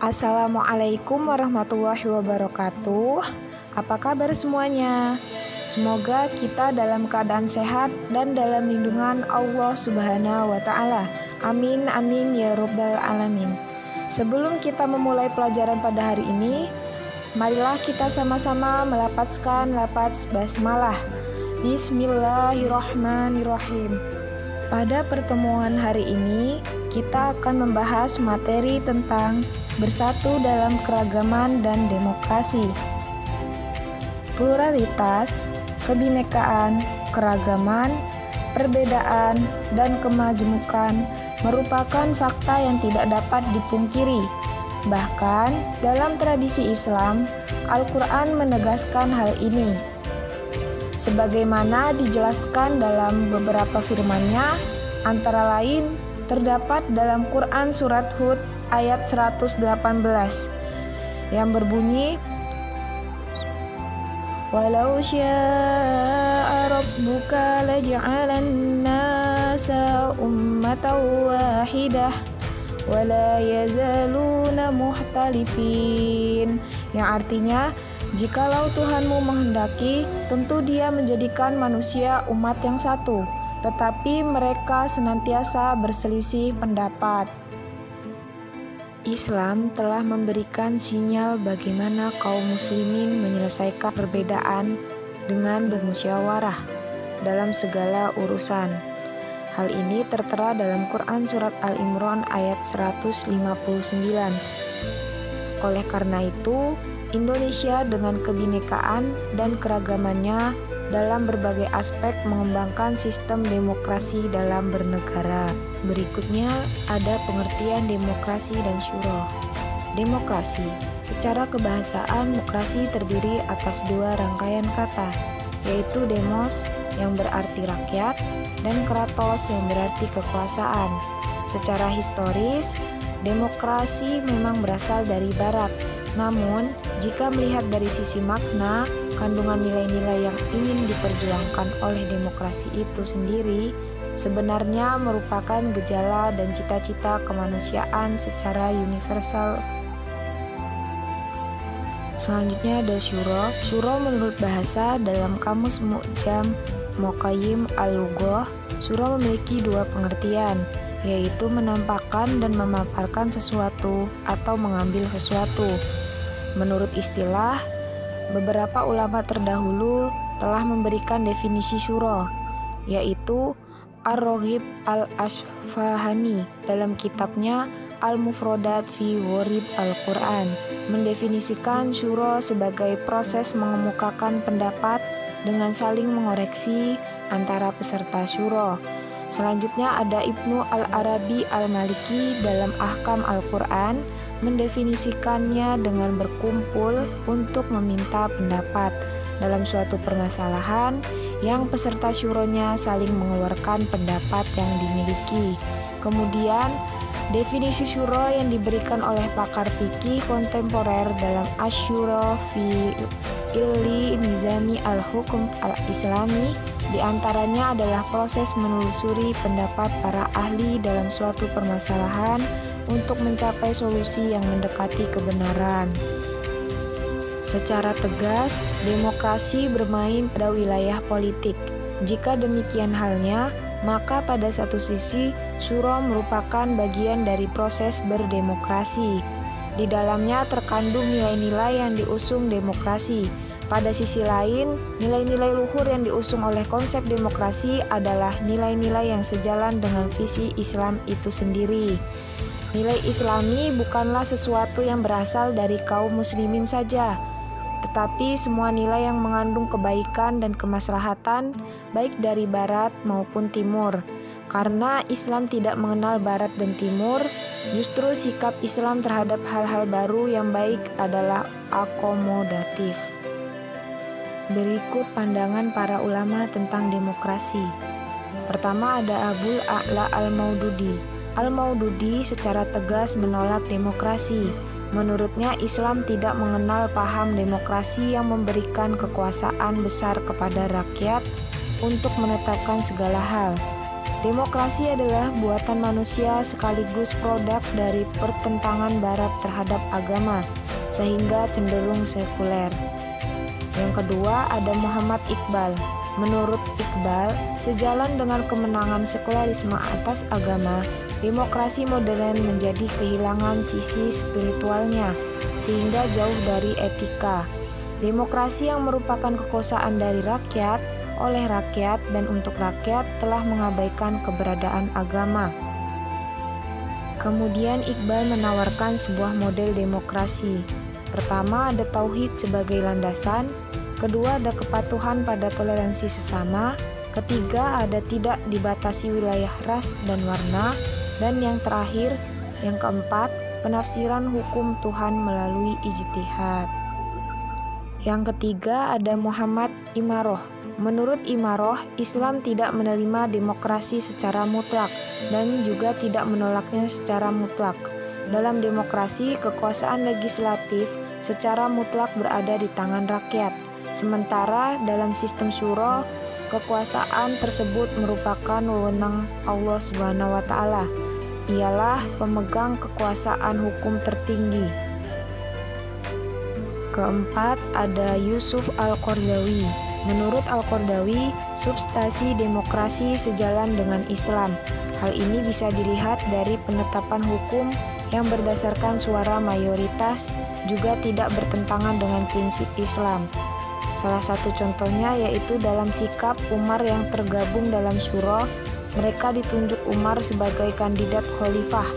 Assalamualaikum warahmatullahi wabarakatuh. Apa kabar semuanya? Semoga kita dalam keadaan sehat dan dalam lindungan Allah Subhanahu wa Ta'ala. Amin, amin ya Rabbal 'Alamin. Sebelum kita memulai pelajaran pada hari ini, marilah kita sama-sama melafazkan lafaz basmalah. Bismillahirrahmanirrahim. Pada pertemuan hari ini, kita akan membahas materi tentang bersatu dalam keragaman dan demokrasi. Pluralitas, kebinekaan, keragaman, perbedaan, dan kemajemukan merupakan fakta yang tidak dapat dipungkiri. Bahkan, dalam tradisi Islam, Al-Quran menegaskan hal ini. Sebagaimana dijelaskan dalam beberapa firman-Nya, antara lain terdapat dalam Quran Surat Hud ayat 118 yang berbunyi, Walau syaa rabbuka laja'alan nasa ummatan wahidah wala yazaluna muhtalifin, yang artinya, jikalau Tuhanmu menghendaki, tentu Dia menjadikan manusia umat yang satu, tetapi mereka senantiasa berselisih pendapat. Islam telah memberikan sinyal bagaimana kaum muslimin menyelesaikan perbedaan dengan bermusyawarah dalam segala urusan. Hal ini tertera dalam Quran Surat Al-Imran ayat 159. Oleh karena itu, Indonesia dengan kebinekaan dan keragamannya dalam berbagai aspek mengembangkan sistem demokrasi dalam bernegara. Berikutnya ada pengertian demokrasi dan syuro. Demokrasi, secara kebahasaan demokrasi terdiri atas dua rangkaian kata, yaitu demos yang berarti rakyat dan kratos yang berarti kekuasaan. Secara historis, demokrasi memang berasal dari barat. Namun, jika melihat dari sisi makna, kandungan nilai-nilai yang ingin diperjuangkan oleh demokrasi itu sendiri sebenarnya merupakan gejala dan cita-cita kemanusiaan secara universal. Selanjutnya ada syuro. Syuro menurut bahasa dalam Kamus Mu'jam Muqayyim Al-Lughah, syuro memiliki dua pengertian, yaitu menampakkan dan memaparkan sesuatu atau mengambil sesuatu. Menurut istilah, beberapa ulama terdahulu telah memberikan definisi syuro, yaitu Ar-Raghib Al-Asfahani dalam kitabnya Al-Mufrodat fi Gharib Al-Quran mendefinisikan syuro sebagai proses mengemukakan pendapat dengan saling mengoreksi antara peserta syuro. Selanjutnya ada Ibnu Al-Arabi Al-Maliki dalam Ahkam Al-Quran mendefinisikannya dengan berkumpul untuk meminta pendapat dalam suatu permasalahan yang peserta syuronya saling mengeluarkan pendapat yang dimiliki. Kemudian, definisi syuro yang diberikan oleh pakar fikih kontemporer dalam Asy-Syura fi Illi Nizami Al-Hukum Al-Islami diantaranya adalah proses menelusuri pendapat para ahli dalam suatu permasalahan untuk mencapai solusi yang mendekati kebenaran. Secara tegas, demokrasi bermain pada wilayah politik. Jika demikian halnya, maka pada satu sisi, syuro merupakan bagian dari proses berdemokrasi. Di dalamnya terkandung nilai-nilai yang diusung demokrasi. Pada sisi lain, nilai-nilai luhur yang diusung oleh konsep demokrasi adalah nilai-nilai yang sejalan dengan visi Islam itu sendiri. Nilai Islami bukanlah sesuatu yang berasal dari kaum muslimin saja, tetapi semua nilai yang mengandung kebaikan dan kemaslahatan baik dari barat maupun timur. Karena Islam tidak mengenal barat dan timur, justru sikap Islam terhadap hal-hal baru yang baik adalah akomodatif. Berikut pandangan para ulama tentang demokrasi. Pertama ada Abul A'la Al-Maududi. Al-Maududi secara tegas menolak demokrasi. Menurutnya Islam tidak mengenal paham demokrasi yang memberikan kekuasaan besar kepada rakyat untuk menetapkan segala hal. Demokrasi adalah buatan manusia sekaligus produk dari pertentangan Barat terhadap agama, sehingga cenderung sekuler. Yang kedua ada Muhammad Iqbal. Menurut Iqbal, sejalan dengan kemenangan sekularisme atas agama, demokrasi modern menjadi kehilangan sisi spiritualnya, sehingga jauh dari etika. Demokrasi yang merupakan kekuasaan dari rakyat, oleh rakyat, dan untuk rakyat telah mengabaikan keberadaan agama. Kemudian Iqbal menawarkan sebuah model demokrasi. Pertama ada tauhid sebagai landasan, kedua ada kepatuhan pada toleransi sesama, ketiga ada tidak dibatasi wilayah ras dan warna, dan yang terakhir, yang keempat, penafsiran hukum Tuhan melalui ijtihad. Yang ketiga ada Muhammad Imaroh. Menurut Imaroh, Islam tidak menerima demokrasi secara mutlak dan juga tidak menolaknya secara mutlak. Dalam demokrasi, kekuasaan legislatif secara mutlak berada di tangan rakyat. Sementara dalam sistem syuro, kekuasaan tersebut merupakan wewenang Allah Subhanahu wa Ta'ala. Ialah pemegang kekuasaan hukum tertinggi. Keempat, ada Yusuf Al-Qaradawi. Menurut Al-Qaradawi, substansi demokrasi sejalan dengan Islam. Hal ini bisa dilihat dari penetapan hukum yang berdasarkan suara mayoritas, juga tidak bertentangan dengan prinsip Islam. Salah satu contohnya yaitu dalam sikap Umar yang tergabung dalam syuro, mereka ditunjuk Umar sebagai kandidat khalifah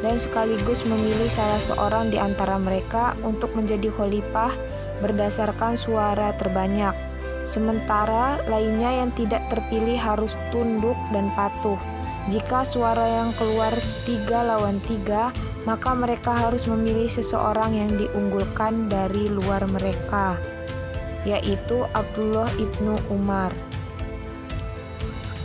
dan sekaligus memilih salah seorang di antara mereka untuk menjadi khalifah berdasarkan suara terbanyak. Sementara lainnya yang tidak terpilih harus tunduk dan patuh. Jika suara yang keluar 3 lawan 3, maka mereka harus memilih seseorang yang diunggulkan dari luar mereka, yaitu Abdullah ibnu Umar.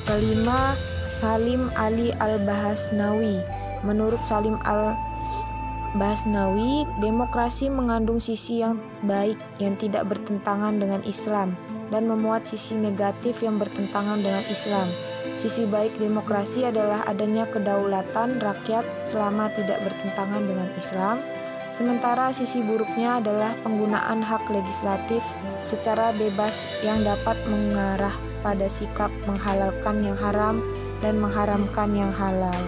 Kelima, Salim Ali Al-Bahasnawi. Menurut Salim Al-Bahasnawi, demokrasi mengandung sisi yang baik yang tidak bertentangan dengan Islam dan memuat sisi negatif yang bertentangan dengan Islam. Sisi baik demokrasi adalah adanya kedaulatan rakyat selama tidak bertentangan dengan Islam. Sementara sisi buruknya adalah penggunaan hak legislatif secara bebas yang dapat mengarah pada sikap menghalalkan yang haram dan mengharamkan yang halal.